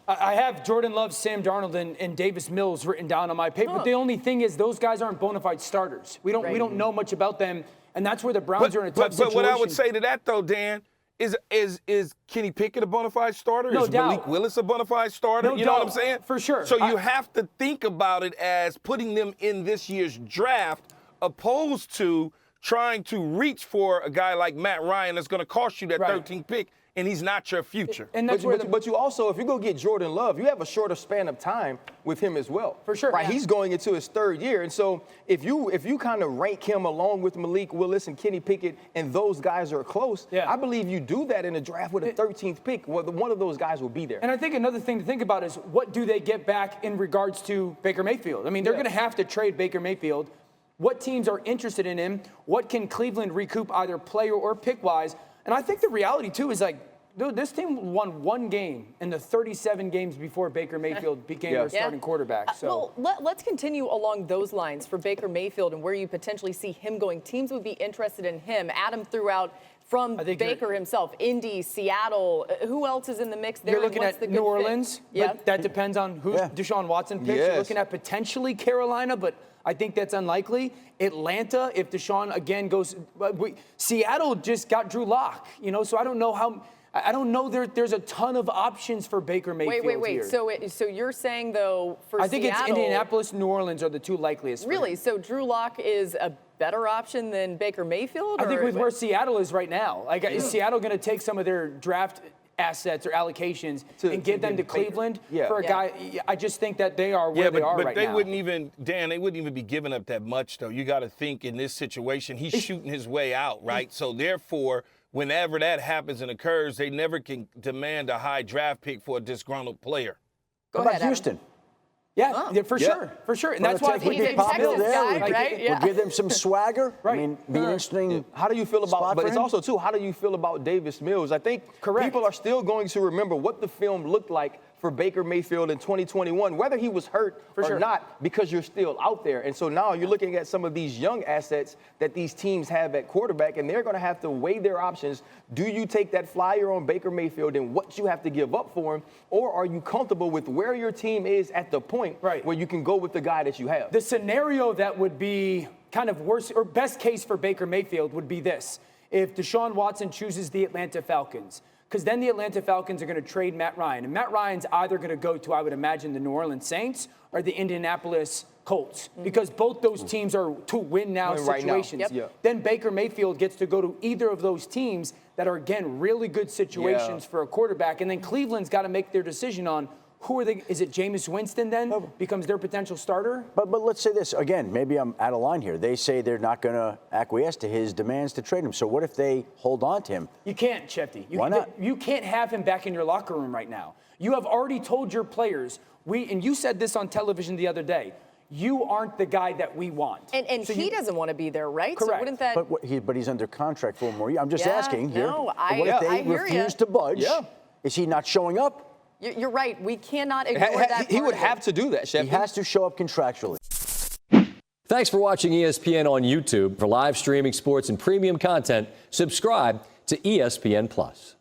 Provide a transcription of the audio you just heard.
I have Jordan Love, Sam Darnold, and Davis Mills written down on my paper. But the only thing is those guys aren't bona fide starters. We don't know much about them, and that's where the Browns are in a tough situation. But what I would say to that, though, Dan, is Kenny Pickett a bona fide starter? No is doubt. Malik Willis a bona fide starter? No you know doubt. what I'm saying? For sure. So you have to think about it as putting them in this year's draft opposed to trying to reach for a guy like Matt Ryan that's going to cost you that 13th pick, and he's not your future. And that's but you also, if you go get Jordan Love, you have a shorter span of time with him as well. For sure. Right, he's going into his 3rd year. And so if you kind of rank him along with Malik Willis and Kenny Pickett, and those guys are close, I believe you do that in a draft with a 13th pick. Well, one of those guys will be there. And I think another thing to think about is what do they get back in regards to Baker Mayfield? I mean, they're going to have to trade Baker Mayfield. What teams are interested in him? What can Cleveland recoup either player or pick-wise? And I think the reality, too, is like, dude, this team won 1 game in the 37 games before Baker Mayfield became their starting quarterback. So let's continue along those lines for Baker Mayfield and where you potentially see him going. Teams would be interested in him. Adam threw out from Baker himself, Indy, Seattle. Who else is in the mix there? You're looking at New Orleans. But that depends on who Deshaun Watson picks. You're looking at potentially Carolina, but I think that's unlikely. Atlanta, if Deshaun again goes. Seattle just got Drew Lock, so I don't know how. I don't know there's a ton of options for Baker Mayfield. Wait. Here. So you're saying, though, for I think Seattle, it's Indianapolis, New Orleans are the 2 likeliest. Really? So Drew Lock is a better option than Baker Mayfield? I think with where Seattle is right now. Like, is Seattle going to take some of their draft assets or allocations and give them to Cleveland for a guy? I just think that they are where they are right now. But they wouldn't even be giving up that much, though. You got to think in this situation, he's shooting his way out, right? So therefore, whenever that happens and occurs, they never can demand a high draft pick for a disgruntled player. Go ahead, Houston. For sure. And that's why he's a Texas guy, right? We'll give them some swagger. Right. I mean, be an interesting. How do you feel about? But it's also too. How do you feel about Davis Mills? I think people are still going to remember what the film looked like for Baker Mayfield in 2021, whether he was hurt or not, because you're still out there. And so now you're looking at some of these young assets that these teams have at quarterback, and they're going to have to weigh their options. Do you take that flyer on Baker Mayfield and what you have to give up for him, or are you comfortable with where your team is at the point where you can go with the guy that you have? The scenario that would be kind of worst or best case for Baker Mayfield would be this. If Deshaun Watson chooses the Atlanta Falcons, because then the Atlanta Falcons are going to trade Matt Ryan. And Matt Ryan's either going to go to, I would imagine, the New Orleans Saints or the Indianapolis Colts, because both those teams are to win now situations. Then Baker Mayfield gets to go to either of those teams that are, again, really good situations for a quarterback. And then Cleveland's got to make their decision on who are they. Is it Jameis Winston then becomes their potential starter? But let's say this again. Maybe I'm out of line here. They say they're not going to acquiesce to his demands to trade him. So what if they hold on to him? You can't, Schefter. Why not? You can't have him back in your locker room right now. You have already told your players, and you said this on television the other day, you aren't the guy that we want. And so he doesn't want to be there, right? Correct. So wouldn't that... But he's under contract for more years. I'm just asking here. No, what if they refuse to budge? Is he not showing up? You're right. We cannot ignore that. He would have to do that, Schefter. He has to show up contractually. Thanks for watching ESPN on YouTube. For live streaming sports and premium content, subscribe to ESPN+.